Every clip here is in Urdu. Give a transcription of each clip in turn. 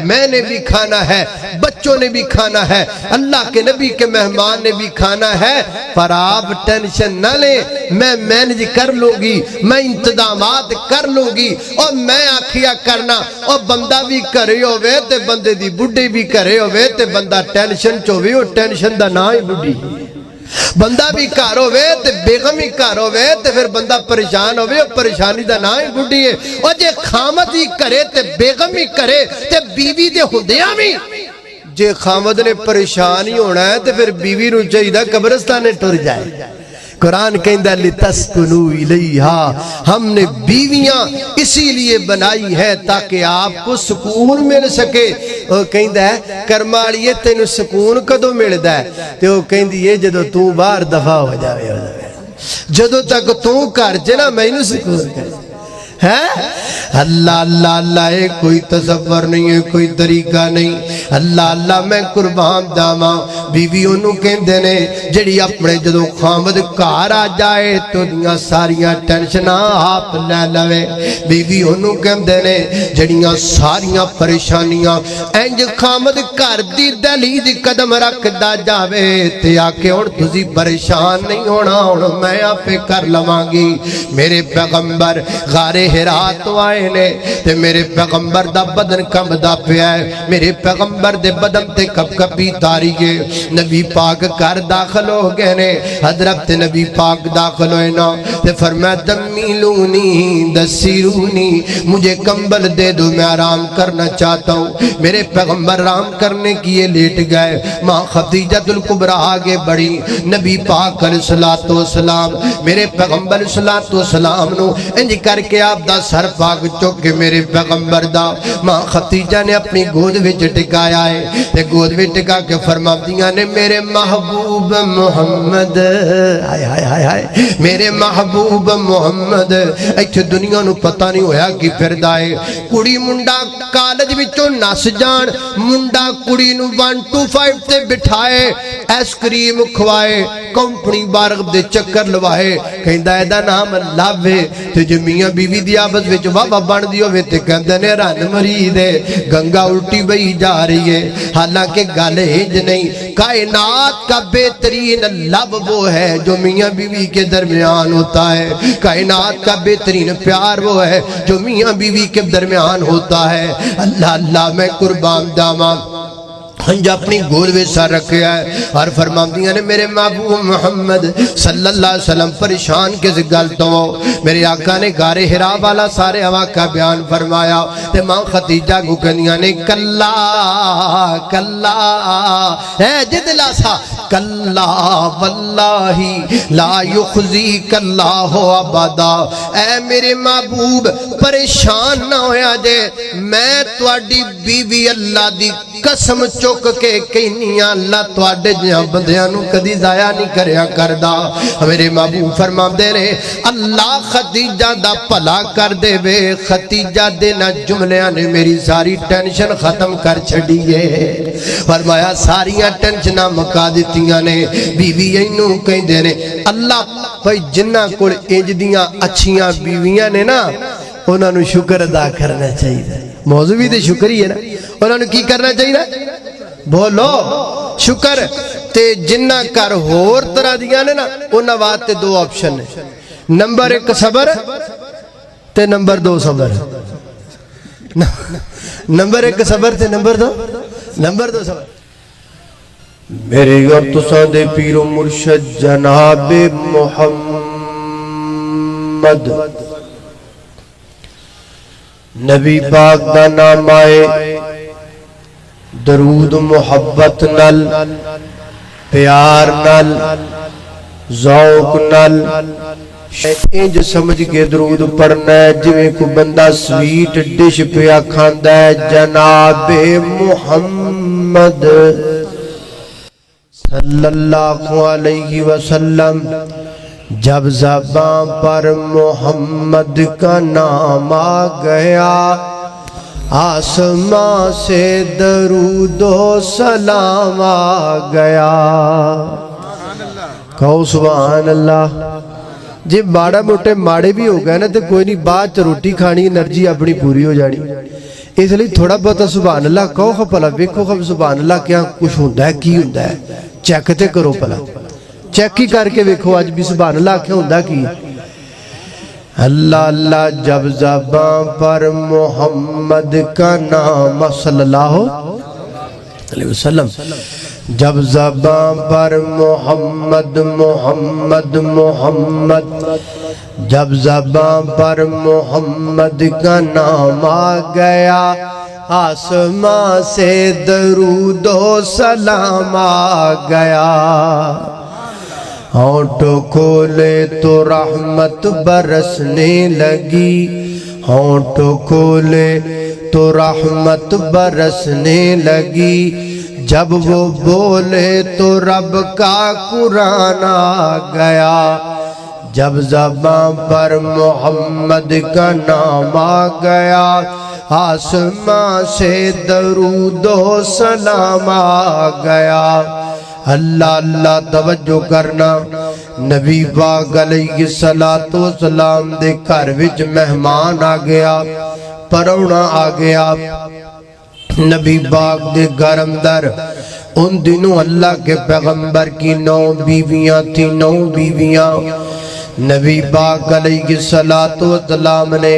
میں نے بھی کھانا ہے، بچوں نے بھی کھانا ہے، اللہ کے نبی کے مہمان نے بھی کھانا ہے، پر آپ ٹینشن نہ لیں، میں مینج کر لوں گی، میں انتظامات کر لوں گی، اور میں آکھیا کرنا، اور بندہ بھی کرے ہوئے تے بندے دی بڑھے بھی کرے ہوئے تے بندہ ٹینشن چوے، اور ٹینشن دا نہ ہی بڑھی، بندہ بھی کار ہوئے تے بیغم ہی کار ہوئے تے پھر بندہ پریشان ہوئے، اور پریشانی دا نہ ہی بڑھی ہے، اور جے خامد ہی کرے تے بیغم ہی کرے تے بیوی دے ہوندیاں بھی جے خامد نے پریشان ہی ہونا ہے تے پھر بیوی نو چاہیے قبرستان ٹر جائے۔ قرآن کہندہ لِتَسْكُنُوا إِلَيْهَا، ہم نے بیویاں اسی لیے بنائی ہے تاکہ آپ کو سکون مل سکے۔ وہ کہندہ ہے کرمالیے تینو سکون کدو مل دا ہے، تے وہ کہندی ہے جدو تو بار دفع ہو جاوے، جدو تک تو کر جنا میں نو سکون کر ہے۔ اللہ اللہ اللہ ہے، کوئی تصور نہیں ہے، کوئی طریقہ نہیں، اللہ اللہ میں قربان داما۔ بیوی انہوں کہندے نے جڑی اپنے جدو خامد کار آ جائے تو دیاں ساریاں ٹینشناں آپ لے لوے، بیوی انہوں کہندے نے جڑیاں ساریاں پریشانیاں انج خامد کار دی دلید قدم رکھ دا جاوے تے آکے اور تُسی پریشان نہیں ہونا، اور میں آپ پہ کر لوانگی۔ میرے پیغمبر غار ہرا تو آئے نے تے میرے پیغمبر دا بدن کم دا پیا ہے، میرے پیغمبر دے بدن تے کب کبھی تاریگے، نبی پاک کر داخل ہو گئے نے، حضرت نبی پاک داخل ہوئے نا تے فرمایا دمیلونی دسیرونی، مجھے کمبل دے دو میں آرام کرنا چاہتا ہوں۔ میرے پیغمبر آرام کرنے کیے لیٹ گئے، ماں خدیجہ الکبریٰ آگے بڑھی، نبی پاک علیہ السلام میرے پیغمبر علیہ السلام نو انج کر کے آپ دا سر پاک چوکے میرے پیغمبر دا ماں خدیجہ نے اپنی گود وچ ٹکایا ہے تے گود وچ ٹکا کے فرماندیاں نے میرے محبوب محمد، ہائے ہائے ہائے ہائے میرے محبوب محمد، ایتھے دنیا نو پتہ نہیں ہویا کی پھردا ہے، کڑی منڈا کالج وچوں نس جان، منڈا کڑی نو 1 to 5 تے بٹھائے، ایس کریم کھوائے، کمپنی بارغ دے چکر لوائے، کہندہ ایدہ نام اللہ وے تے جو میاں بیوی دی آبز وچ بابا بان دیو وے تے کہندہ نے ران مرید ہے، گنگا الٹی بئی جا رہی ہے، حالانکہ گالے ہج نہیں، کائنات کا بہترین لب وہ ہے جو میاں بیوی کے درمیان ہوتا ہے، کائنات کا بہترین پیار وہ ہے جو میاں بیوی کے درمیان ہوتا ہے۔ اللہ اللہ میں قربان داما ہنج اپنی گول میں سر رکھے ہے اور فرماندیاں نے میرے محبوب محمد صلی اللہ علیہ وسلم پریشان کس گلتوں ہو، میرے آقا نے غار ہرا والا سارے ہوا کا بیان فرمایا تے ماں خدیجہ کو کہنیاں نے کلا کلا اے جدلا سا کلا واللہ لا یخزیک اللہ ابدا، اے میرے محبوب پریشان نہ ہویا جے، میں تواڈی بیوی اللہ دی قسم چک کے کہنیاں اللہ تواڈے جہاں بندیاں نو کدی ضائع نہیں کریا کردا۔ میرے محبوب فرماندے نے اللہ خدیجہ دا بھلا کر دے وے، خدیجہ دے نہ جملیاں نے میری ساری ٹینشن ختم کر چھڑی ہے، فرمایا ساریاں ٹینشناں مکا دتیاں نے، بیوی اینو کہندے نے اللہ بھائی جنہاں کول انج دیاں اچھیاں بیویاں نے نا انہاں نو شکر ادا کرنا چاہیے، موضوع بھی تے شکر ہی ہے نا، انہاں نو کی کرنا چاہیے بولو شکر تے جنہ کر ہور طرح دیاں نے نا انہاں واسطے 2 آپشن ہے، نمبر 1 صبر تے نمبر 2 صبر، نمبر 1 صبر تے نمبر 2 صبر۔ میرے اور تساں دے پیر و مرشد جناب محمد نبی پاک دا نام آئے، درود محبت نل پیار نل ذوق نل انج سمجھ کے درود پڑھنا ہے جویں کو بندہ سویٹ ڈش پیا کھاندا ہے، جناب محمد صلی اللہ علیہ وسلم، جب زبان پر محمد کا نام آ گیا آسمان سے درود و سلام آ گیا، کہو سبحان اللہ۔ جی ماڑا موٹے ماڑے بھی ہو گئے نا تو کوئی نہیں، بعد روٹی کھانی انرجی اپنی پوری ہو جانی، اس لیے تھوڑا بہت سبحان اللہ کہو خو پلا ویکھو خو سبحان اللہ کیا کچھ ہوندا ہے کی ہوندا ہے چیک تے کرو پلا چیک ہی کر کے ویکھو اج بھی سبحان اللہ کیا ہوندا کی اللہ اللہ جب زبان پر محمد کا نام صلی اللہ علیہ وسلم جب زبان پر محمد محمد محمد جب زبان پر محمد کا نام آ گیا آسمان سے درود و سلام آ گیا ہونٹوں کھولے تو رحمت برسنے لگی ہونٹوں کھولے تو رحمت برسنے لگی جب وہ بولے تو رب کا قرآن آ گیا جب زبان پر محمد کا نام آ گیا آسمان سے درود و سلام آ گیا اللہ اللہ توجہ کرنا نبی پاک علیہ السلام دے گھر وچ مہمان آ گیا پرونا آ گیا نبی پاک دے گھر اندر ان دنوں اللہ کے پیغمبر کی 9 بیویاں تھی 9 بیویاں نبی پاک علیہ السلام نے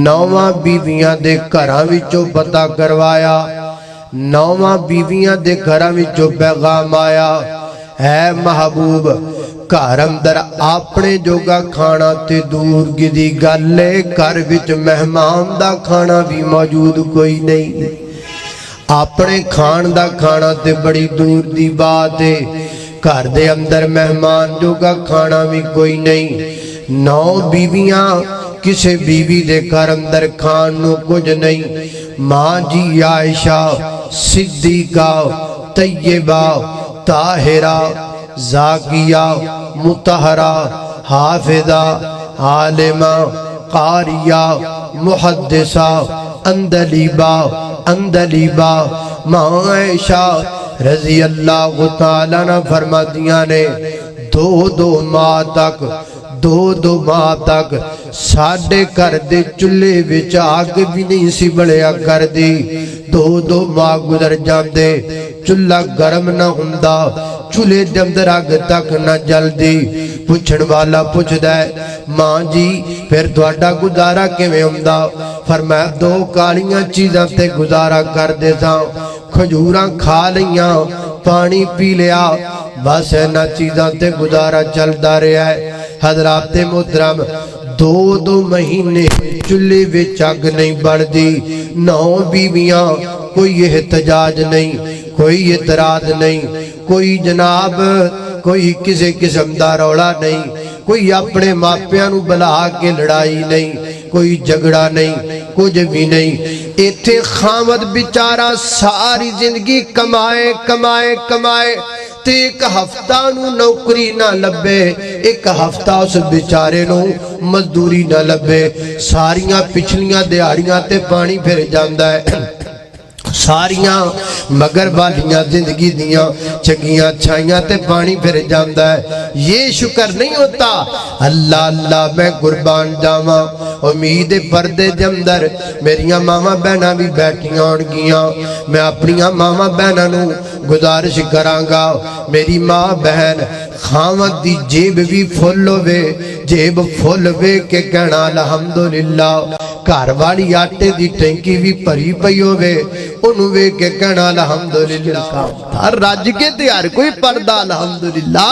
9 بیویاں دے گھراں وچوں پتہ کروایا 9 بیویاں دے گھراں وچوں پیغام آیا اے محبوب گھر اندر اپنے جوگا کھانا تے دور دی گل ہے گھر وچ مہمان دا کھانا بھی موجود کوئی نہیں اپنے کھان دا کھانا تے بڑی دور دی بات ہے گھر دے اندر مہمان جوگا کھانا بھی کوئی نہیں 9 بیویاں کسے بیوی دے گھر اندر کھان نو کچھ نہیں ماں جی عائشہ صدیقہ طیبہ طاہرہ زاکیہ مطہرہ حافظہ عالمہ قاریہ محدثہ اندلیبہ ماں عائشہ رضی اللہ تعالیٰ نے فرماتیاں نے 2 ماہ تک ساڑھے کر دے چلے وچ آگ بھی نہیں سی بڑھیا کر دی 2 ماہ گزر جاندے چلہ گرم نہ ہوندا چلے دے اندر آگ تک نہ جل دی پوچھن والا پوچھ دے ماں جی پھر تہاڈا گزارا کیویں ہوندا فرمایا 2 کالیاں چیزاں تے گزارا کر دے ساں کھجوراں کھا لیاں پانی پی لیا بس اینا چیزاں تے گزارا چلدا رہیا ہے حضرات محترم 2 مہینے چلے وچ اگ نہیں بڑھدی 9 بیویاں کوئی احتجاج نہیں کوئی اعتراض نہیں کوئی جناب کوئی کسی قسم دا رولا نہیں کوئی اپنے ماپیاں نو بلا کے لڑائی نہیں کوئی جھگڑا نہیں کچھ بھی نہیں ایتھے خامد بیچارہ ساری زندگی کمائے تے ایک ہفتہ نو نوکری نہ لبے ایک ہفتہ اس بیچارے نو مزدوری نہ لبے ساریاں پچھلیاں دیہاڑیاں تے پانی پھر جاندا ہے ساریاں مگر والیاں زندگی دیاں چنگیاں چھائیاں تے پانی پھر جاندا ہے یہ شکر نہیں ہوتا اللہ اللہ میں قربان جاواں امید پردے دے اندر میریاں ماما بہناں بھی بیٹھیاں ہون گیاں میں اپنیاں ماما بہناں نو گزارش کراں گا میری ماں بہن خاوند دی جیب بھی پھل ہوے کہ کہنا الحمدللہ گھر والی آٹے دی ٹینکی بھی بھری پئی ہوے انہوں وے کے کہنا الحمدللہ ہر راج کے تیار کوئی پردہ الحمدللہ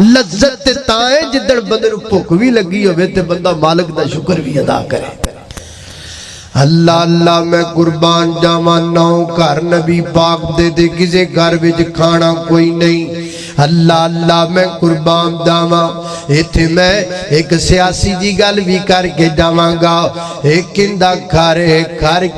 لذت تائیں جدڑ بندر پھوک بھی لگی ہوئے تے بندہ مالک دا شکر بھی ادا کرے اللہ اللہ میں قربان جاواں 9 گھر نبی پاک دے کسے گھر وچ کھانا کوئی نہیں اللہ اللہ میں قربان جاواں ایتھے میں ایک سیاسی جی گل بھی کر کے جاواں گا ایک کندہ گھر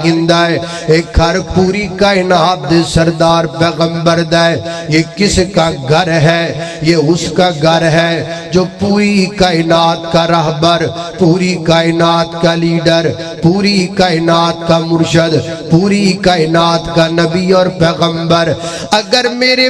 کندہ ہے ایک گھر پوری کائنات دے سردار پیغمبر دا ہے یہ کس کا گھر ہے یہ اس کا گھر ہے جو پوری کائنات کا رہبر پوری کائنات کا لیڈر پوری کائنات کا مرشد پوری کائنات کا نبی اور پیغمبر اگر میرے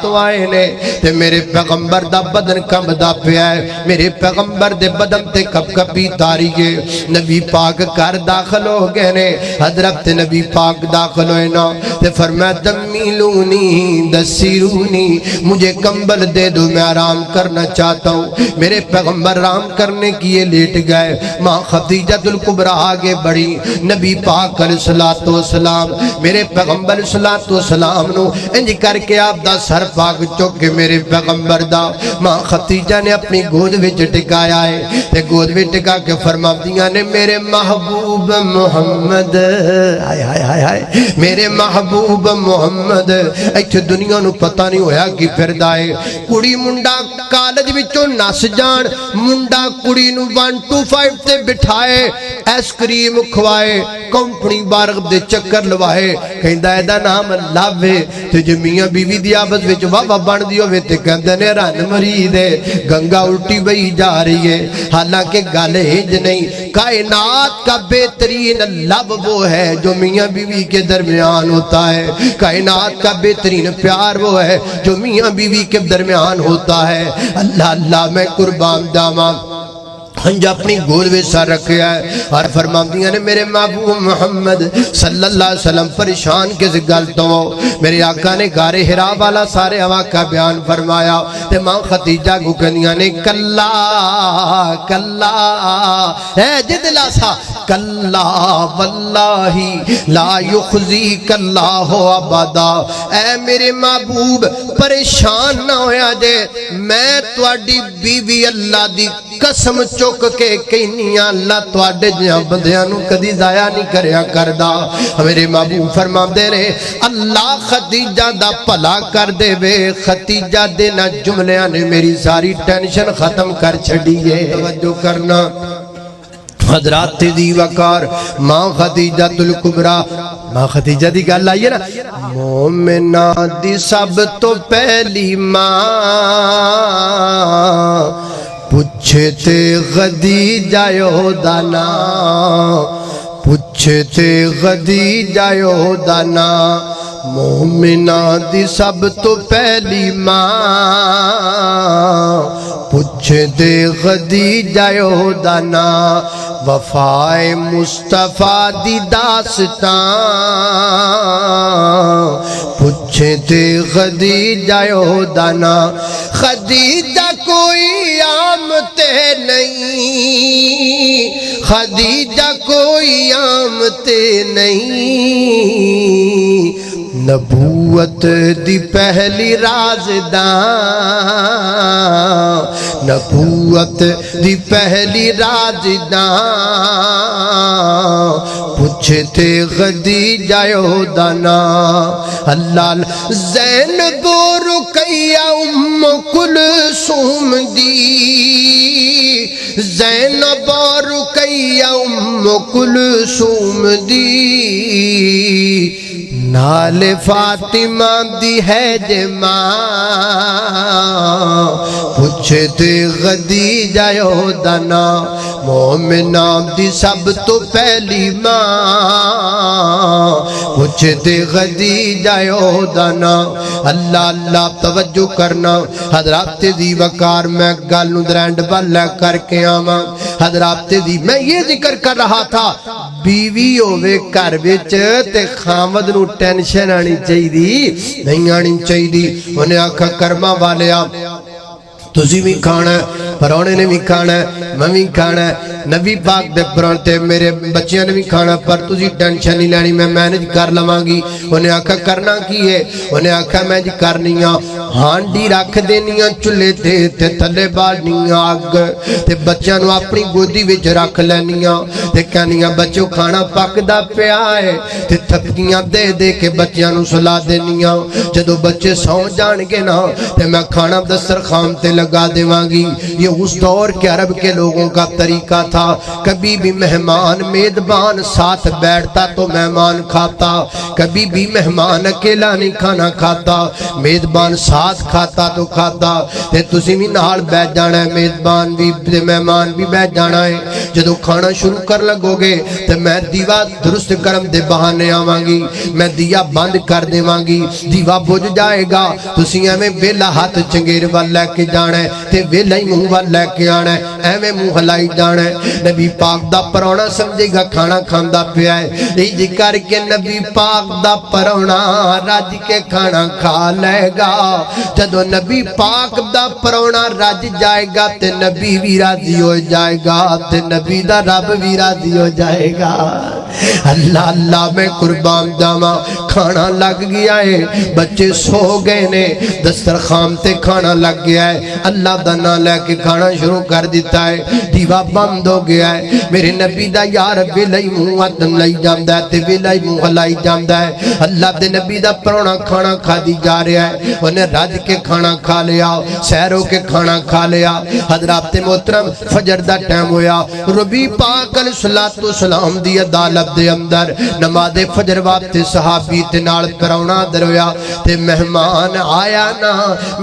تو آئے نے تے میرے پیغمبر دا بدن کمبدا پیا ہے میرے پیغمبر دے بدن تے کپ کپی تاری ہے نبی پاک کر داخل ہو گئے نے حضرت نبی پاک داخل ہوئے نا تے فرمایا دمیلونی دسیرونی مجھے کمبل دے دو میں آرام کرنا چاہتا ہوں میرے پیغمبر آرام کرنے کیے لیٹ گئے ماں خدیجہ الکبریٰ آگے بڑھی نبی پاک علیہ السلام میرے پیغمبر علیہ السلام نو انج کر کے آپ دا سر پاک چوک کے میرے پیغمبر دا ماں خدیجہ نے اپنی گود وچ ٹکایا ہے تے گود وچ ٹکا کے فرماندیاں نے میرے محبوب محمد ہائے ہائے ہائے ہائے میرے محبوب محمد ایتھے دنیا نو پتہ نہیں ہویا کہ پھردا ہے کڑی منڈا کالج وچوں نس جان منڈا کڑی نو 125 تے بٹھائے ایس کریم کھوائے کمپنی بارغ دے چکر لوائے کہندا اے دا نام لاوے تے جو میاں بیوی دی آپس وچ واہ بن دی ہوے تے کہندے نے رن مرید ہے گنگا الٹی بئی جا رہی ہے حالانکہ گل ہج نہیں کائنات کا بہترین لب وہ ہے جو میاں بیوی کے درمیان ہوتا ہے کائنات کا بہترین پیار وہ ہے جو میاں بیوی کے درمیان ہوتا ہے اللہ اللہ میں قربان جاواں ہنجا اپنی گود میں سر رکھیا ہے اور فرماندیاں نے میرے محبوب محمد صلی اللہ علیہ وسلم پریشان کس گل تو میرے آقا نے غار حرا والا سارے واقعہ بیان فرمایا تے ماں خدیجہ کو کہنیاں نے کلا کلا اے جدلا سا کلا واللہ لا یخزیک اللہ ابدا اے میرے محبوب پریشان نہ ہویا جے میں تواڈی بیوی اللہ دی قسم چک کے کہنیاں اللہ تواڈے جہاں بندیاں نو کدی ضائع نہیں کریا کردا میرے محبوب فرماندے نے اللہ خدیجہ دا بھلا کر دے وے خدیجہ دے نہ جملیاں نے میری ساری ٹینشن ختم کر چھڈی ہے توجہ کرنا حضرات دی وقار ماں خدیجہ الکبریٰ ماں خدیجہ دی گل آئی ہے نا مومنہ دی سب تو پہلی ماں پوچھتے خدیجہ یہودا نا پوچھتے خدیجہ یہودا نا مومنہ دی سب تو پہلی ماں پوچھتے خدیجہ یہودا نا وفائے مصطفیٰ دی داستان پوچھتے خدیجہ یہودا نا خدیجہ کوئی عام تے نہیں خدیجہ کوئی عام تے نہیں نبوت دی پہلی رازدان نبوت دی پہلی رازدان پوچھتے خدیجہ یہودا نا اللہ زینب و رقیہ ام کلثوم دی زینب و رقیہ ام کلثوم دی نال فاطمہ دی ہے جماں پوچھتے خدیجہ یہودا نا مومنہ دی سب تو پہلی ماں پوچھتے خدیجہ یہودا نا اللہ اللہ توجہ کرنا حضرات دی وقار میں گل نو درینڈ بلے کر کے آواں حضرات دی میں یہ ذکر کر رہا تھا بیوی ہووے گھر وچ تے خامد نو ٹینشن آنی چاہیے نہیں آنی چاہیے انہیں آکھا کرما والیا تسی بھی کھانا ہے پرونے نے بھی کھانا ہے میں بھی کھانا ہے نبی پاک دے پرانتے میرے بچیاں نے بھی کھانا پر تسی ٹینشن نہیں لینی میں مینج کر لواں گی انہیں آکھا کرنا کی ہے انہیں آکھا میں جی کرنیاں ہانڈی رکھ دینیاں چلے تے تھلے بالنیاں آگ تے بچیاں نو اپنی گودی وچ رکھ لینیاں تے کہنیاں بچوں کھانا پکدا پیا ہے تے تھپکیاں دے دے کے بچیاں نو سلا دینیاں جدو بچے سو جان گے نا تے میں کھانا دسترخوان تے لگا دیواں گی یہ اس دور کے عرب کے لوگوں کا طریقہ تھا. کبھی بھی مہمان میزبان ساتھ بیٹھتا تو مہمان کھاتا, کبھی بھی مہمان اکیلا نہیں کھانا کھاتا, میزبان ساتھ کھاتا تو کھاتا. تے تسی بھی نال بیٹھ جانا ہے, میزبان بھی مہمان بھی بیٹھ جانا ہے. جدو کھانا شروع کر لگو گے تو میں دیوا درست کرم دے بہانے آواں گی, میں دیا بند کر دیواں گی, دیوا بجھ جائے گا. تسی ایویں ویلا ہاتھ چنگیر وال لے کے جانا ہے تے ویلا ہی منہ وال لے کے آنا ہے, ایویں منہ ہلائی جانا ہے. نبی پاک دا پرونا سمجھے گا کھانا کھاندا پیا ہے, یہ کر کے نبی پاک دا پرونا رج کے کھانا کھا لے گا. جدو نبی پاک دا پرونا رج جائے گا تے نبی بھی راضی ہو جائے گا, تے نبی دا رب بھی راضی ہو جائے گا. اللہ اللہ میں قربان جاواں, کھانا لگ گیا ہے, بچے سو گئے نے, دسترخوان تے کھانا لگ گیا ہے, اللہ دا نام لے کے کھانا شروع کر دیتا ہے, دیوا بند ہو گیا ہے. میرے نبی دا یار ویلا ہی منہ ہاتھ لائی جاندا ہے تے ویلا ہی منہ ہلائی جاندا ہے. اللہ دے نبی دا پرونا کھانا کھا دی جا رہا ہے, انہیں رج کے کھانا کھا لیا, سیر ہو کے کھانا کھا لیا. حضرات محترم فجر دا ٹائم ہویا, ربی پاک علیہ الصلوۃ والسلام دی عدالت دے اندر نماز فجر واسطے صحابی تے نال پرونا درویا تے مہمان آیا نا.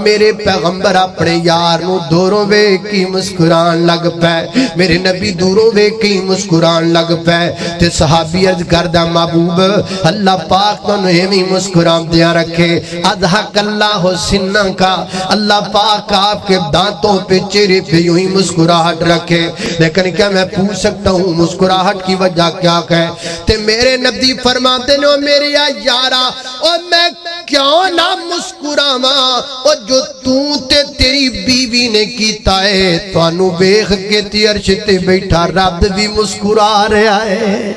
میرے پیغمبر اپنے یار نو دوروں ویکھ کے مسکران لگ پے, میرے نبی دوروں ویکھ کے مسکران لگ پے. تے صحابی عرض کردا محبوب اللہ پاک تو ایویں مسکران دیا رکھے, اضحک اللہ سنہ کا, اللہ پاک آپ کے دانتوں پہ چہرے پہ یوں ہی مسکراہٹ رکھے. لیکن کیا میں پوچھ سکتا ہوں مسکراہٹ کی وجہ کیا ہے؟ تے میرے نبی فرماتے نے میرے یارا اور میں کیوں نہ مسکراواں, اور جو تو تے تیری بیوی نے کیتا ہے توانوں ویکھ کے تے عرش تے بیٹھا رب بھی مسکرا رہا ہے,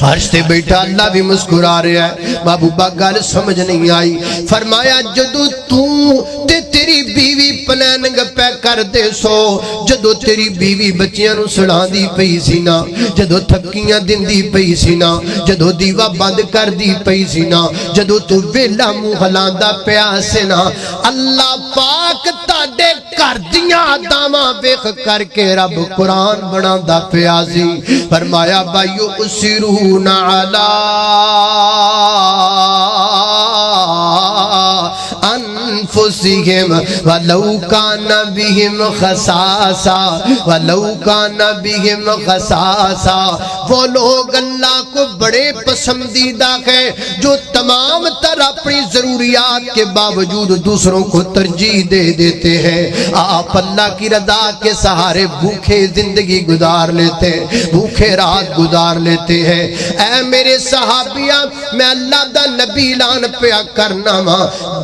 عرش تے بیٹھا اللہ بھی مسکرا رہا ہے. محبوبہ گل سمجھ نہیں آئی. فرمایا جدو تو تے تیری بیوی پلاننگ پہ کر دے سو, جدو تیری بیوی بچیاں نو سڑا دی پئی سی نا, جدو تھکیاں دن دی پئی سی نا, جدو دیوا بند کر دی پئی سی نا, جدو تو ویلا منہ ہلاندا پیا سے نا, اللہ پاک تاڈے کر دیاں اداواں ویکھ کر کے رب قرآن بناوندا پیا سی. فرمایا بایو اسرون علی انفسہم ولو کان بہم خصاصہ, ولو کان بہم خصاصہ. وہ لوگ اللہ کو بڑے پسندیدہ ہیں جو تمام تر اپنی ضروریات کے باوجود دوسروں کو ترجیح دے دیتے ہیں. آپ اللہ کی رضا کے سہارے بھوکے زندگی گزار لیتے ہیں, بھوکے رات گزار لیتے ہیں. اے میرے صحابیاں میں اللہ دا نبی اعلان پیا کرنا وا,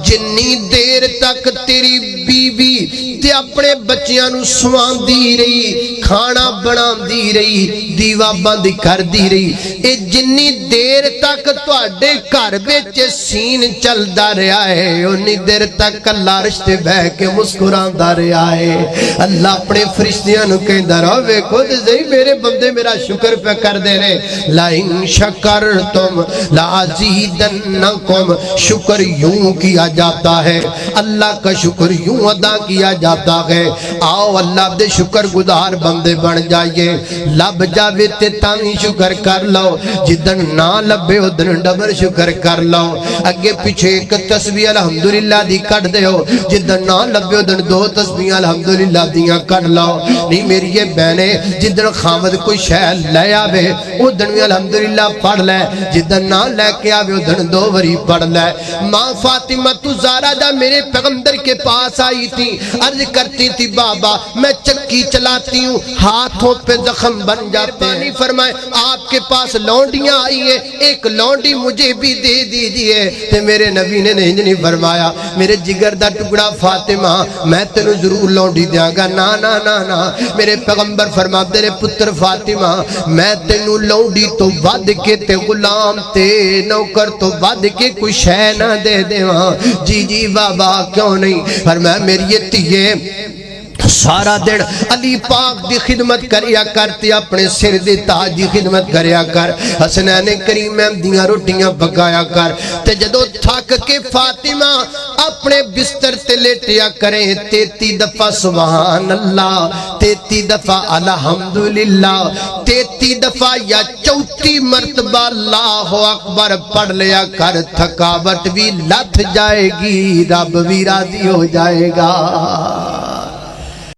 جنی دیر تک تیری بیوی تے اپنے بچیاں نو سواندی رہی, کھانا بناندی رہی, دیوا بند کر دی رہی, اے جنی دیر تک تواڈے گھر وچ سین چلدا رہا ہے اونی دیر تک اللہ عرش تے بیٹھ کے مسکراندا رہا ہے. اللہ اپنے فرشتیاں نو کہندا رہو ویکھو تے صحیح میرے بندے میرا شکر پہ کر دے رہے, لئن شکرتم لازیدنکم. شکر یوں کیا جاتا ہے, اللہ کا شکر یوں ادا کیا جاتا ہے. آؤ اللہ دے شکر گزار بندے بن جائیے. لب جاوے تے تاویں شکر کر لو, جدن نہ لبے ادن ڈبل شکر کر لو. اگے پیچھے ایک تسبیح الحمدللہ دی کٹ دے ہو, جدن نہ لبے ادن دو تسبیح الحمدللہ دیاں کٹ لو. نہیں میری یہ بہنے جدن خامد کوئی شے لے آوے ادن بھی الحمدللہ پڑھ لے, جدن نہ لے کے آوے ادن دو وری پڑھ لے. ماں فاطمہ زہرا دا میرے پیغمبر کے پاس آئی تھی, عرض کرتی تھی بابا میں چکی چلاتی ہوں ہاتھوں پہ زخم بن جاتے ہیں. فرمائے آپ کے پاس لونڈیاں آئی ہیں, ایک لونڈی مجھے بھی دے دیجئے. تے میرے نبی نے نہیں فرمایا میرے جگر دا ٹکڑا فاطمہ میں تینوں ضرور لونڈی دیاں گا, نا نا نا نا. میرے پیغمبر فرماتے نے پتر فاطمہ میں تینوں لونڈی تو ود کے تے غلام تے نوکر تو ود کے کوئی شے نہ دے دیواں. جی جی بابا کیوں نہیں. فرمایا میری یہ تیے سارا دن علی پاک دی خدمت کریا کرتے اپنے سر دی تاج دی خدمت کریا کر حسنین کریم دیاں روٹیاں پکایا کر تے جدو تھک کے فاطمہ اپنے بستر تے لیٹیا کریں 33 دفعہ سبحان اللہ 33 دفعہ الحمدللہ 33 دفعہ یا 34 مرتبہ اللہ اکبر پڑھ لیا کر تھکاوٹ بھی لتھ جائے گی رب بھی راضی ہو جائے گا